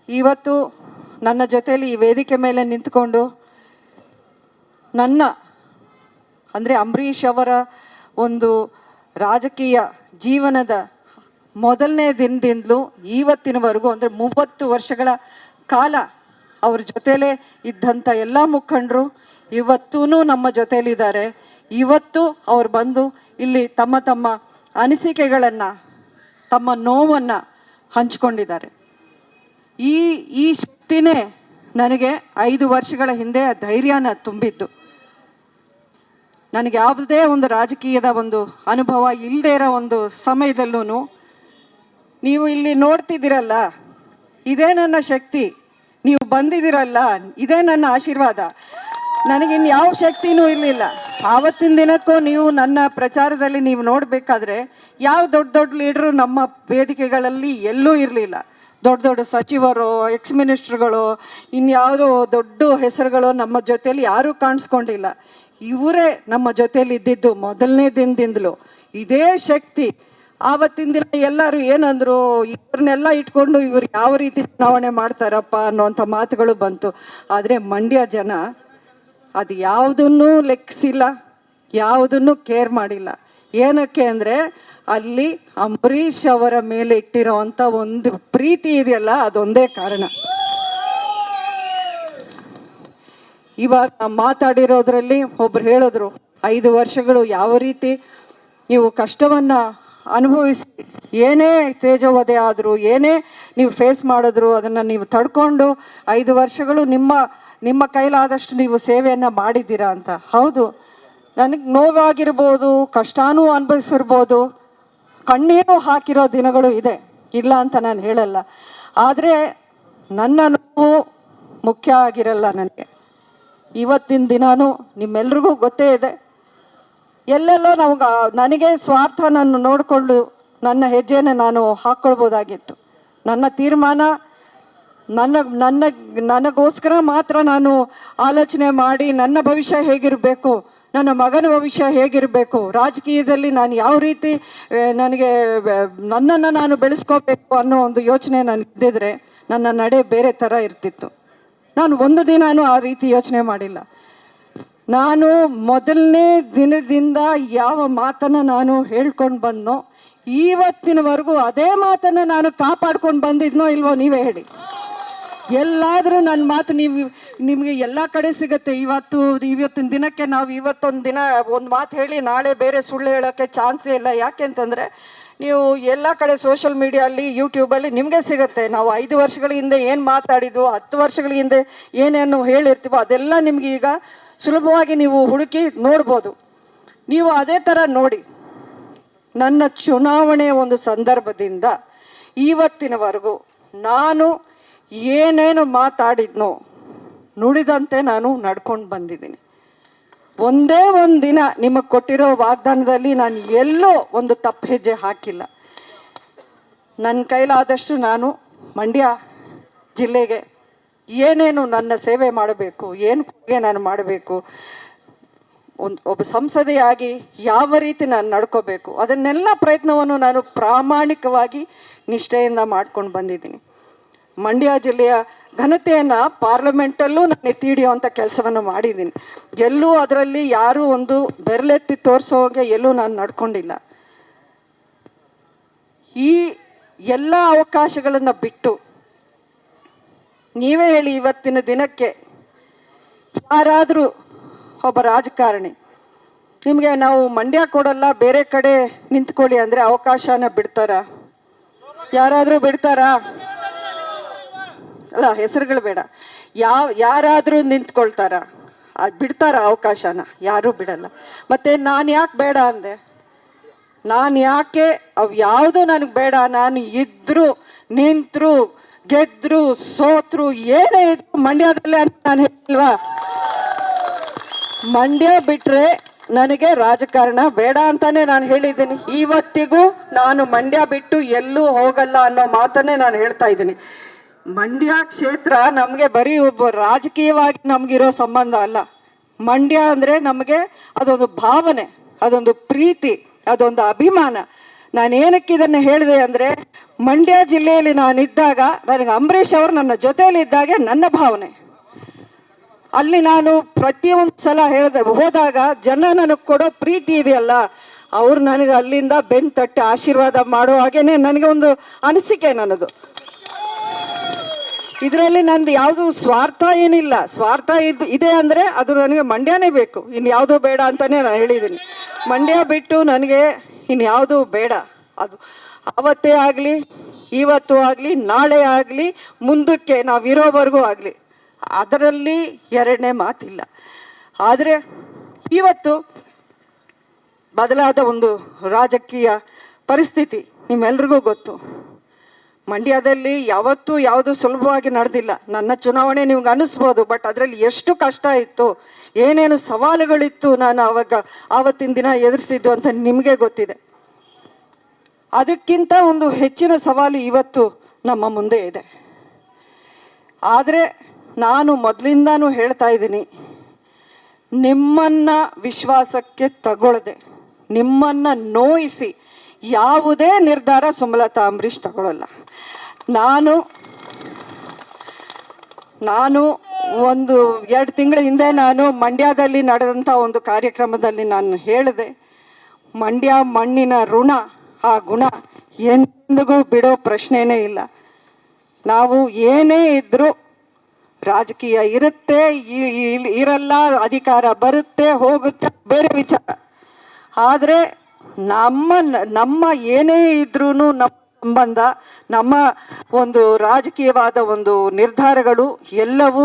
ಇವತ್ತು ನನ್ನ ಜೊತೆಯಲ್ಲಿ ಈ ವೇದಿಕೆ ಮೇಲೆ ನಿಂತ್ಕೊಂಡು ನನ್ನ ಅಂದರೆ ಅಂಬರೀಷ್ ಅವರ ಒಂದು ರಾಜಕೀಯ ಜೀವನದ ಮೊದಲನೇ ದಿನದಿಂದಲೂ ಇವತ್ತಿನವರೆಗೂ ಅಂದರೆ 30 ವರ್ಷಗಳ ಕಾಲ ಅವ್ರ ಜೊತೆಲೇ ಇದ್ದಂಥ ಎಲ್ಲ ಮುಖಂಡರು ಇವತ್ತೂ ನಮ್ಮ ಜೊತೆಲಿದ್ದಾರೆ. ಇವತ್ತು ಅವ್ರು ಬಂದು ಇಲ್ಲಿ ತಮ್ಮ ತಮ್ಮ ಅನಿಸಿಕೆಗಳನ್ನು, ತಮ್ಮ ನೋವನ್ನು ಹಂಚಿಕೊಂಡಿದ್ದಾರೆ. ಈ ಶಕ್ತಿನೇ ನನಗೆ 5 ವರ್ಷಗಳ ಹಿಂದೆ ಧೈರ್ಯನ ತುಂಬಿದ್ದು. ನನಗೆ ಯಾವುದೇ ಒಂದು ರಾಜಕೀಯದ ಒಂದು ಅನುಭವ ಇಲ್ಲದೇ ಇರೋ ಒಂದು ಸಮಯದಲ್ಲೂ ನೀವು ಇಲ್ಲಿ ನೋಡ್ತಿದ್ದೀರಲ್ಲ, ಇದೇ ನನ್ನ ಶಕ್ತಿ. ನೀವು ಬಂದಿದ್ದೀರಲ್ಲ, ಇದೇ ನನ್ನ ಆಶೀರ್ವಾದ. ನನಗಿನ್ನು ಯಾವ ಶಕ್ತಿನೂ ಇರಲಿಲ್ಲ. ಆವತ್ತಿನ ದಿನಕ್ಕೂ ನೀವು ನನ್ನ ಪ್ರಚಾರದಲ್ಲಿ ನೀವು ನೋಡಬೇಕಾದ್ರೆ ಯಾವ ದೊಡ್ಡ ದೊಡ್ಡ ಲೀಡ್ರು ನಮ್ಮ ವೇದಿಕೆಗಳಲ್ಲಿ ಎಲ್ಲೂ ಇರಲಿಲ್ಲ. ದೊಡ್ಡ ದೊಡ್ಡ ಸಚಿವರು, ಎಕ್ಸ್ ಮಿನಿಸ್ಟ್ರುಗಳು, ಇನ್ಯಾವುದೋ ದೊಡ್ಡ ಹೆಸರುಗಳು ನಮ್ಮ ಜೊತೆಯಲ್ಲಿ ಯಾರೂ ಕಾಣಿಸ್ಕೊಂಡಿಲ್ಲ. ಇವರೇ ನಮ್ಮ ಜೊತೆಯಲ್ಲಿ ಇದ್ದಿದ್ದು ಮೊದಲನೇ ದಿನದಿಂದಲೂ. ಇದೇ ಶಕ್ತಿ. ಆವತ್ತಿನ ದಿನ ಎಲ್ಲರೂ ಏನಂದ್ರು, ಇವ್ರನ್ನೆಲ್ಲ ಇಟ್ಕೊಂಡು ಇವ್ರು ಯಾವ ರೀತಿ ಚುನಾವಣೆ ಮಾಡ್ತಾರಪ್ಪ ಅನ್ನೋಂಥ ಮಾತುಗಳು ಬಂತು. ಆದರೆ ಮಂಡ್ಯ ಜನ ಅದು ಯಾವುದನ್ನೂ ಲೆಕ್ಕಿಸಿಲ್ಲ, ಯಾವುದನ್ನು ಕೇರ್ ಮಾಡಿಲ್ಲ. ಏನಕ್ಕೆ ಅಂದರೆ ಅಲ್ಲಿ ಅಂಬರೀಷ್ ಅವರ ಮೇಲೆ ಇಟ್ಟಿರೋವಂಥ ಒಂದು ಪ್ರೀತಿ ಇದೆಯಲ್ಲ, ಅದೊಂದೇ ಕಾರಣ. ಇವಾಗ ಮಾತಾಡಿರೋದ್ರಲ್ಲಿ ಒಬ್ರು ಹೇಳಿದ್ರು, 5 ವರ್ಷಗಳು ಯಾವ ರೀತಿ ನೀವು ಕಷ್ಟವನ್ನು ಅನುಭವಿಸಿ, ಏನೇ ತೇಜೋವಧೆ ಆದರೂ, ಏನೇ ನೀವು ಫೇಸ್ ಮಾಡಿದ್ರು, ಅದನ್ನು ನೀವು ತಡ್ಕೊಂಡು 5 ವರ್ಷಗಳು ನಿಮ್ಮ ಕೈಲಾದಷ್ಟು ನೀವು ಸೇವೆಯನ್ನು ಮಾಡಿದ್ದೀರಾ ಅಂತ. ಹೌದು, ನನಗೆ ನೋವಾಗಿರ್ಬೋದು, ಕಷ್ಟನೂ ಅನುಭವಿಸಿರ್ಬೋದು, ಕಣ್ಣೀರು ಹಾಕಿರೋ ದಿನಗಳು ಇದೆ, ಇಲ್ಲ ಅಂತ ನಾನು ಹೇಳಲ್ಲ. ಆದರೆ ನನ್ನ ನೋವು ಮುಖ್ಯ ಆಗಿರಲ್ಲ ನನಗೆ. ಇವತ್ತಿನ ದಿನಾನೂ ನಿಮ್ಮೆಲ್ರಿಗೂ ಗೊತ್ತೇ ಇದೆ, ಎಲ್ಲೆಲ್ಲೋ ನನಗೆ ಸ್ವಾರ್ಥ ನಾನು ನೋಡಿಕೊಂಡು ನನ್ನ ಹೆಜ್ಜೆನ ನಾನು ಹಾಕ್ಕೊಳ್ಬೋದಾಗಿತ್ತು. ನನ್ನ ತೀರ್ಮಾನ ನನಗೋಸ್ಕರ ಮಾತ್ರ ನಾನು ಆಲೋಚನೆ ಮಾಡಿ ನನ್ನ ಭವಿಷ್ಯ ಹೇಗಿರಬೇಕು, ನನ್ನ ಮಗನ ಭವಿಷ್ಯ ಹೇಗಿರಬೇಕು, ರಾಜಕೀಯದಲ್ಲಿ ನಾನು ಯಾವ ರೀತಿ ನನ್ನನ್ನು ನಾನು ಬೆಳೆಸ್ಕೋಬೇಕು ಅನ್ನೋ ಒಂದು ಯೋಚನೆ ನನಗಿದ್ದಿದ್ರೆ ನನ್ನ ನಡೆ ಬೇರೆ ಥರ ಇರ್ತಿತ್ತು. ನಾನು ಒಂದು ದಿನಾನೂ ಆ ರೀತಿ ಯೋಚನೆ ಮಾಡಿಲ್ಲ. ನಾನು ಮೊದಲನೇ ದಿನದಿಂದ ಯಾವ ಮಾತನ್ನು ನಾನು ಹೇಳ್ಕೊಂಡು ಬಂದನೋ ಇವತ್ತಿನವರೆಗೂ ಅದೇ ಮಾತನ್ನು ನಾನು ಕಾಪಾಡ್ಕೊಂಡು ಬಂದಿದ್ನೋ ಇಲ್ವೋ ನೀವೇ ಹೇಳಿ. ಎಲ್ಲಾದರೂ ನನ್ನ ಮಾತು ನಿಮಗೆ ಎಲ್ಲ ಕಡೆ ಸಿಗುತ್ತೆ. ಇವತ್ತಿನ ದಿನಕ್ಕೆ ನಾವು ಇವತ್ತೊಂದು ದಿನ ಒಂದು ಮಾತು ಹೇಳಿ ನಾಳೆ ಬೇರೆ ಸುಳ್ಳು ಹೇಳೋಕ್ಕೆ ಚಾನ್ಸೇ ಇಲ್ಲ. ಯಾಕೆ ಅಂತಂದರೆ ನೀವು ಎಲ್ಲ ಕಡೆ ಸೋಷಲ್ ಮೀಡಿಯಲ್ಲಿ, ಯೂಟ್ಯೂಬಲ್ಲಿ ನಿಮಗೆ ಸಿಗುತ್ತೆ. ನಾವು 5 ವರ್ಷಗಳ ಹಿಂದೆ ಏನು ಮಾತಾಡಿದ್ವು, 10 ವರ್ಷಗಳ ಹಿಂದೆ ಏನೇನು ಹೇಳಿರ್ತೀವೋ ಅದೆಲ್ಲ ನಿಮ್ಗೆ ಈಗ ಸುಲಭವಾಗಿ ನೀವು ಹುಡುಕಿ ನೋಡ್ಬೋದು. ನೀವು ಅದೇ ಥರ ನೋಡಿ, ನನ್ನ ಚುನಾವಣೆ ಒಂದು ಸಂದರ್ಭದಿಂದ ಇವತ್ತಿನವರೆಗೂ ನಾನು ಏನೇನು ಮಾತಾಡಿದ್ನೋ ನುಡಿದಂತೆ ನಾನು ನಡ್ಕೊಂಡು ಬಂದಿದ್ದೀನಿ. ಒಂದೇ ಒಂದು ದಿನ ನಿಮಗೆ ಕೊಟ್ಟಿರೋ ವಾಗ್ದಾನದಲ್ಲಿ ನಾನು ಎಲ್ಲೋ ಒಂದು ತಪ್ಪು ಹೆಜ್ಜೆ ಹಾಕಿಲ್ಲ. ನನ್ನ ಕೈಲಾದಷ್ಟು ನಾನು ಮಂಡ್ಯ ಜಿಲ್ಲೆಗೆ ಏನೇನು ನನ್ನ ಸೇವೆ ಮಾಡಬೇಕು, ಏನು ಕೊಡುಗೆ ನಾನು ಮಾಡಬೇಕು, ಒಬ್ಬ ಸಂಸದೆಯಾಗಿ ಯಾವ ರೀತಿ ನಾನು ನಡ್ಕೋಬೇಕು, ಅದನ್ನೆಲ್ಲ ಪ್ರಯತ್ನವನ್ನು ನಾನು ಪ್ರಾಮಾಣಿಕವಾಗಿ ನಿಷ್ಠೆಯಿಂದ ಮಾಡ್ಕೊಂಡು ಬಂದಿದ್ದೀನಿ. ಮಂಡ್ಯ ಜಿಲ್ಲೆಯ ಘನತೆಯನ್ನು ಪಾರ್ಲಿಮೆಂಟಲ್ಲೂ ನಾನು ಎತ್ತಿ ಹಿಡಿಯುವಂಥ ಕೆಲಸವನ್ನು ಮಾಡಿದ್ದೀನಿ. ಎಲ್ಲೂ ಅದರಲ್ಲಿ ಯಾರೂ ಒಂದು ಬೆರಳೆತ್ತಿ ತೋರಿಸೋಗೆ ಎಲ್ಲೂ ನಾನು ನಡ್ಕೊಂಡಿಲ್ಲ. ಈ ಎಲ್ಲ ಅವಕಾಶಗಳನ್ನು ಬಿಟ್ಟು ನೀವೇ ಹೇಳಿ, ಇವತ್ತಿನ ದಿನಕ್ಕೆ ಯಾರಾದರೂ ಒಬ್ಬ ರಾಜಕಾರಣಿ ನಿಮಗೆ ನಾವು ಮಂಡ್ಯ ಕೊಡಲ್ಲ, ಬೇರೆ ಕಡೆ ನಿಂತ್ಕೊಳ್ಳಿ ಅಂದರೆ ಅವಕಾಶನ ಬಿಡ್ತಾರಾ? ಯಾರಾದರೂ ಬಿಡ್ತಾರಾ? ಅಲ್ಲ, ಹೆಸರುಗಳು ಬೇಡ, ಯಾರಾದರೂ ನಿಂತ್ಕೊಳ್ತಾರ? ಬಿಡ್ತಾರ ಅವಕಾಶನ? ಯಾರೂ ಬಿಡಲ್ಲ. ಮತ್ತೆ ನಾನು ಯಾಕೆ ಬೇಡ ಅಂದೆ? ನಾನು ಯಾಕೆ ಯಾವುದು ನನಗೆ ಬೇಡ? ನಾನು ಇದ್ರು, ನಿಂತರು, ಗೆದ್ರು, ಸೋತ್ರು, ಏನೇ ಇದ್ರು ಮಂಡ್ಯದಲ್ಲೇ ಅಂತ ನಾನು ಹೇಳಿಲ್ವಾ? ಮಂಡ್ಯ ಬಿಟ್ರೆ ನನಗೆ ರಾಜಕಾರಣ ಬೇಡ ಅಂತಾನೆ ನಾನು ಹೇಳಿದ್ದೀನಿ. ಇವತ್ತಿಗೂ ನಾನು ಮಂಡ್ಯ ಬಿಟ್ಟು ಎಲ್ಲೂ ಹೋಗಲ್ಲ ಅನ್ನೋ ಮಾತನ್ನೇ ನಾನು ಹೇಳ್ತಾ ಇದ್ದೀನಿ. ಮಂಡ್ಯ ಕ್ಷೇತ್ರ ನಮಗೆ ಬರೀ ಒಬ್ಬ ರಾಜಕೀಯವಾಗಿ ನಮಗಿರೋ ಸಂಬಂಧ ಅಲ್ಲ. ಮಂಡ್ಯ ಅಂದರೆ ನಮಗೆ ಅದೊಂದು ಭಾವನೆ, ಅದೊಂದು ಪ್ರೀತಿ, ಅದೊಂದು ಅಭಿಮಾನ. ನಾನು ಏನಕ್ಕೆ ಇದನ್ನು ಹೇಳಿದೆ ಅಂದರೆ, ಮಂಡ್ಯ ಜಿಲ್ಲೆಯಲ್ಲಿ ನಾನಿದ್ದಾಗ ನನಗೆ ಅಂಬರೀಷ್ ಅವರು ನನ್ನ ಜೊತೆಯಲ್ಲಿ ಇದ್ದಾಗೆ ನನ್ನ ಭಾವನೆ. ಅಲ್ಲಿ ನಾನು ಪ್ರತಿಯೊಂದು ಸಲ ಹೋದಾಗ ಜನ ನನಗೆ ಕೊಡೋ ಪ್ರೀತಿ ಇದೆಯಲ್ಲ, ಅವ್ರು ನನಗೆ ಅಲ್ಲಿಂದ ಬೆನ್ನು ತಟ್ಟಿ ಆಶೀರ್ವಾದ ಮಾಡೋ ಹಾಗೇನೆ ನನಗೆ ಒಂದು ಅನಿಸಿಕೆ ನನ್ನದು. ಇದರಲ್ಲಿ ನಂದು ಯಾವುದು ಸ್ವಾರ್ಥ ಏನಿಲ್ಲ. ಸ್ವಾರ್ಥ ಇದೆ ಅಂದರೆ ಅದು ನನಗೆ ಮಂಡ್ಯನೇ ಬೇಕು, ಇನ್ನು ಯಾವುದೂ ಬೇಡ ಅಂತಲೇ ನಾನು ಹೇಳಿದ್ದೀನಿ. ಮಂಡ್ಯ ಬಿಟ್ಟು ನನಗೆ ಇನ್ಯಾವುದೂ ಬೇಡ. ಅದು ಅವತ್ತೇ ಆಗಲಿ, ಇವತ್ತು ಆಗಲಿ, ನಾಳೆ ಆಗಲಿ, ಮುಂದಕ್ಕೆ ನಾವಿರೋವರೆಗೂ ಆಗಲಿ, ಅದರಲ್ಲಿ ಎರಡನೇ ಮಾತಿಲ್ಲ. ಆದರೆ ಇವತ್ತು ಬದಲಾದ ಒಂದು ರಾಜಕೀಯ ಪರಿಸ್ಥಿತಿ ನಿಮ್ಮೆಲ್ರಿಗೂ ಗೊತ್ತು. ಮಂಡ್ಯದಲ್ಲಿ ಯಾವತ್ತೂ ಯಾವುದು ಸುಲಭವಾಗಿ ನಡೆದಿಲ್ಲ. ನನ್ನ ಚುನಾವಣೆ ನಿಮ್ಗೆ ಅನ್ನಿಸ್ಬೋದು, ಬಟ್ ಅದರಲ್ಲಿ ಎಷ್ಟು ಕಷ್ಟ ಇತ್ತು, ಏನೇನು ಸವಾಲುಗಳಿತ್ತು ನಾನು ಆವತ್ತಿನ ದಿನ ಎದುರಿಸಿದ್ದು ಅಂತ ನಿಮಗೆ ಗೊತ್ತಿದೆ. ಅದಕ್ಕಿಂತ ಒಂದು ಹೆಚ್ಚಿನ ಸವಾಲು ಇವತ್ತು ನಮ್ಮ ಮುಂದೆ ಇದೆ. ಆದರೆ ನಾನು ಮೊದಲಿಂದಾನು ಹೇಳ್ತಾ ಇದ್ದೀನಿ, ನಿಮ್ಮನ್ನು ವಿಶ್ವಾಸಕ್ಕೆ ತಗೊಳ್ಳದೆ, ನಿಮ್ಮನ್ನು ನೋಯಿಸಿ ಯಾವುದೇ ನಿರ್ಧಾರ ಸುಮಲತಾ ಅಂಬರೀಷ್ ತಗೊಳ್ಳಲ್ಲ. ನಾನು ಒಂದು 2 ತಿಂಗಳ ಹಿಂದೆ ನಾನು ಮಂಡ್ಯದಲ್ಲಿ ನಡೆದಂಥ ಒಂದು ಕಾರ್ಯಕ್ರಮದಲ್ಲಿ ನಾನು ಹೇಳಿದೆ, ಮಂಡ್ಯ ಮಣ್ಣಿನ ಋಣ, ಆ ಗುಣ ಎಂದಿಗೂ ಬಿಡೋ ಪ್ರಶ್ನೆನೇ ಇಲ್ಲ. ನಾವು ಏನೇ ಇದ್ದರೂ ರಾಜಕೀಯ ಇರುತ್ತೆ, ಇರಲ್ಲ, ಅಧಿಕಾರ ಬರುತ್ತೆ ಹೋಗುತ್ತೆ, ಬೇರೆ ವಿಚಾರ. ಆದರೆ ನಮ್ಮ ಏನೇ ಇದ್ರೂ ನಮ್ಮ ಸಂಬಂಧ, ನಮ್ಮ ಒಂದು ರಾಜಕೀಯವಾದ ಒಂದು ನಿರ್ಧಾರಗಳು ಎಲ್ಲವೂ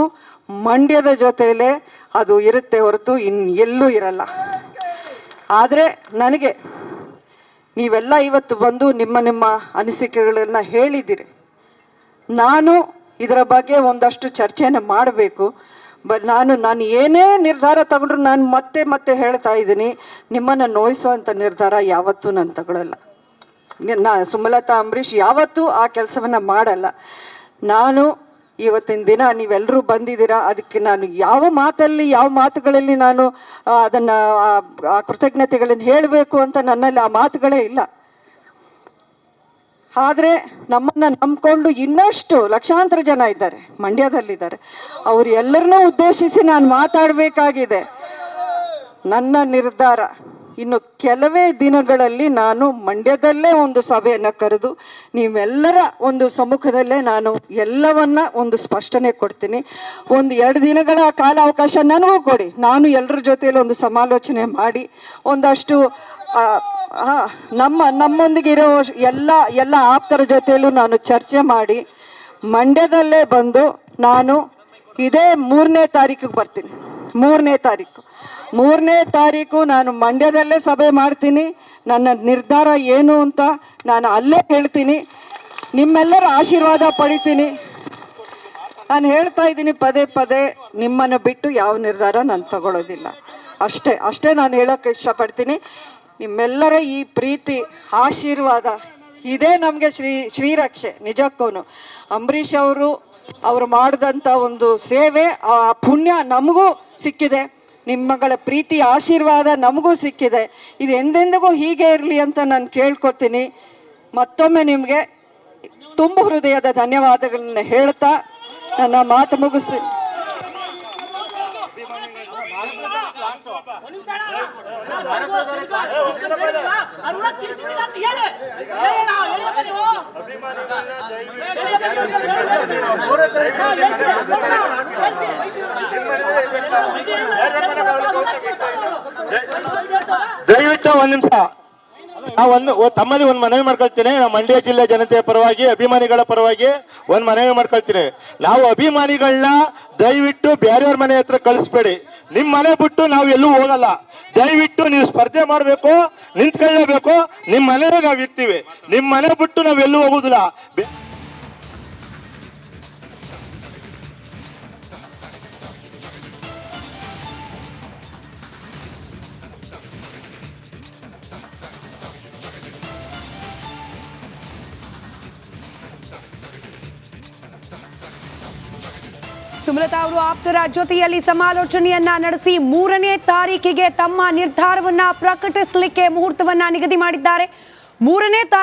ಮಂಡ್ಯದ ಜೊತೆಯಲ್ಲೇ ಅದು ಇರುತ್ತೆ ಹೊರತು ಎಲ್ಲೂ ಇರಲ್ಲ. ಆದರೆ ನನಗೆ ನೀವೆಲ್ಲ ಇವತ್ತು ಬಂದು ನಿಮ್ಮ ಅನಿಸಿಕೆಗಳನ್ನು ಹೇಳಿದ್ದೀರಿ. ನಾನು ಇದರ ಬಗ್ಗೆ ಒಂದಷ್ಟು ಚರ್ಚೆನ ಮಾಡಬೇಕು. ನಾನು ಏನೇ ನಿರ್ಧಾರ ತಗೊಂಡ್ರು ನಾನು ಮತ್ತೆ ಹೇಳ್ತಾ ಇದ್ದೀನಿ, ನಿಮ್ಮನ್ನು ನೋಯಿಸುವಂಥ ನಿರ್ಧಾರ ಯಾವತ್ತೂ ನಾನು ತಗೊಳ್ಳಲ್ಲ. ಸುಮಲತಾ ಅಂಬರೀಷ್ ಯಾವತ್ತೂ ಆ ಕೆಲಸವನ್ನು ಮಾಡಲ್ಲ. ನಾನು ಇವತ್ತಿನ ದಿನ ನೀವೆಲ್ಲರೂ ಬಂದಿದ್ದೀರಾ, ಅದಕ್ಕೆ ನಾನು ಯಾವ ಮಾತುಗಳಲ್ಲಿ ನಾನು ಅದನ್ನು ಆ ಕೃತಜ್ಞತೆಗಳನ್ನು ಹೇಳಬೇಕು ಅಂತ ನನ್ನಲ್ಲಿ ಆ ಮಾತುಗಳೇ ಇಲ್ಲ. ಆದರೆ ನಮ್ಮನ್ನು ನಂಬಿಕೊಂಡು ಇನ್ನಷ್ಟು ಲಕ್ಷಾಂತರ ಜನ ಇದ್ದಾರೆ, ಮಂಡ್ಯದಲ್ಲಿದ್ದಾರೆ. ಅವರು ಎಲ್ಲರನ್ನೂ ಉದ್ದೇಶಿಸಿ ನಾನು ಮಾತಾಡಬೇಕಾಗಿದೆ. ನನ್ನ ನಿರ್ಧಾರ ಇನ್ನು ಕೆಲವೇ ದಿನಗಳಲ್ಲಿ ನಾನು ಮಂಡ್ಯದಲ್ಲೇ ಒಂದು ಸಭೆಯನ್ನು ಕರೆದು ನೀವೆಲ್ಲರ ಒಂದು ಸಮ್ಮುಖದಲ್ಲೇ ನಾನು ಎಲ್ಲವನ್ನ ಒಂದು ಸ್ಪಷ್ಟನೆ ಕೊಡ್ತೀನಿ. 1-2 ದಿನಗಳ ಕಾಲಾವಕಾಶ ನನಗೂ ಕೊಡಿ. ನಾನು ಎಲ್ಲರ ಜೊತೆಯಲ್ಲಿ ಒಂದು ಸಮಾಲೋಚನೆ ಮಾಡಿ ಒಂದಷ್ಟು ನಮ್ಮೊಂದಿಗಿರೋ ಎಲ್ಲ ಆಪ್ತರ ಜೊತೆಯಲ್ಲೂ ನಾನು ಚರ್ಚೆ ಮಾಡಿ ಮಂಡ್ಯದಲ್ಲೇ ಬಂದು ನಾನು ಇದೇ 3ನೇ ತಾರೀಕಿಗೆ ಬರ್ತೀನಿ. 3ನೇ ತಾರೀಕು ನಾನು ಮಂಡ್ಯದಲ್ಲೇ ಸಭೆ ಮಾಡ್ತೀನಿ. ನನ್ನ ನಿರ್ಧಾರ ಏನು ಅಂತ ನಾನು ಅಲ್ಲೇ ಹೇಳ್ತೀನಿ. ನಿಮ್ಮೆಲ್ಲರ ಆಶೀರ್ವಾದ ಪಡಿತೀನಿ. ನಾನು ಹೇಳ್ತಾ ಇದ್ದೀನಿ ಪದೇ ನಿಮ್ಮನ್ನು ಬಿಟ್ಟು ಯಾವ ನಿರ್ಧಾರ ನಾನು ತಗೊಳ್ಳೋದಿಲ್ಲ. ಅಷ್ಟೇ ನಾನು ಹೇಳೋಕ್ಕೆ ಇಷ್ಟಪಡ್ತೀನಿ. ನಿಮ್ಮೆಲ್ಲರ ಈ ಪ್ರೀತಿ ಆಶೀರ್ವಾದ ಇದೇ ನಮಗೆ ಶ್ರೀರಕ್ಷೆ. ನಿಜಕ್ಕೂ ಅಂಬರೀಷ್ ಅವರು ಮಾಡಿದಂಥ ಒಂದು ಸೇವೆ, ಆ ಪುಣ್ಯ ನಮಗೂ ಸಿಕ್ಕಿದೆ. ನಿಮ್ಮಗಳ ಪ್ರೀತಿ ಆಶೀರ್ವಾದ ನಮಗೂ ಸಿಕ್ಕಿದೆ. ಇದು ಎಂದೆಂದಿಗೂ ಹೀಗೆ ಇರಲಿ ಅಂತ ನಾನು ಕೇಳ್ಕೊಡ್ತೀನಿ. ಮತ್ತೊಮ್ಮೆ ನಿಮಗೆ ತುಂಬ ಹೃದಯದ ಧನ್ಯವಾದಗಳನ್ನ ಹೇಳ್ತಾ ನನ್ನ ಮಾತು ಮುಗಿಸ್ತೀನಿ. ದಯವಿಟ್ಟು 1 ನಿಮಿಷ ತಮ್ಮಲ್ಲಿ ಒಂದು ಮನವಿ ಮಾಡ್ಕೊಳ್ತೀನಿ. ನಾವು ಮಂಡ್ಯ ಜಿಲ್ಲೆ ಜನತೆಯ ಪರವಾಗಿ, ಅಭಿಮಾನಿಗಳ ಪರವಾಗಿ ಒಂದು ಮನವಿ ಮಾಡ್ಕೊಳ್ತೀನಿ. ನಾವು ಅಭಿಮಾನಿಗಳನ್ನ ದಯವಿಟ್ಟು ಬೇರೆಯವ್ರ ಮನೆ ಹತ್ರ ಕಳಿಸ್ಬೇಡಿ. ನಿಮ್ಮ ಮನೆ ಬಿಟ್ಟು ನಾವು ಎಲ್ಲೂ ಹೋಗಲ್ಲ. ದಯವಿಟ್ಟು ನೀವು ಸ್ಪರ್ಧೆ ಮಾಡಬೇಕು, ನಿಂತ್ಕೊಳ್ಳೇಬೇಕು. ನಿಮ್ಮ ಮನೆಯೇ ನಾವು ಇರ್ತೀವಿ. ನಿಮ್ಮ ಮನೆ ಬಿಟ್ಟು ನಾವು ಎಲ್ಲೂ ಹೋಗುದಿಲ್ಲ. ಸುಮಲತಾ ಅವರು ಆಪ್ತರ ಜೊತೆಯಲ್ಲಿ ಸಮಾಲೋಚನೆಯನ್ನ ನಡೆಸಿ 3ನೇ ತಾರೀಕಿಗೆ ತಮ್ಮ ನಿರ್ಧಾರವನ್ನ ಪ್ರಕಟಿಸಲಿಕ್ಕೆ ಮುಹೂರ್ತವನ್ನ ನಿಗದಿ ಮಾಡಿದ್ದಾರೆ. 3ನೇ ತಾರೀಕು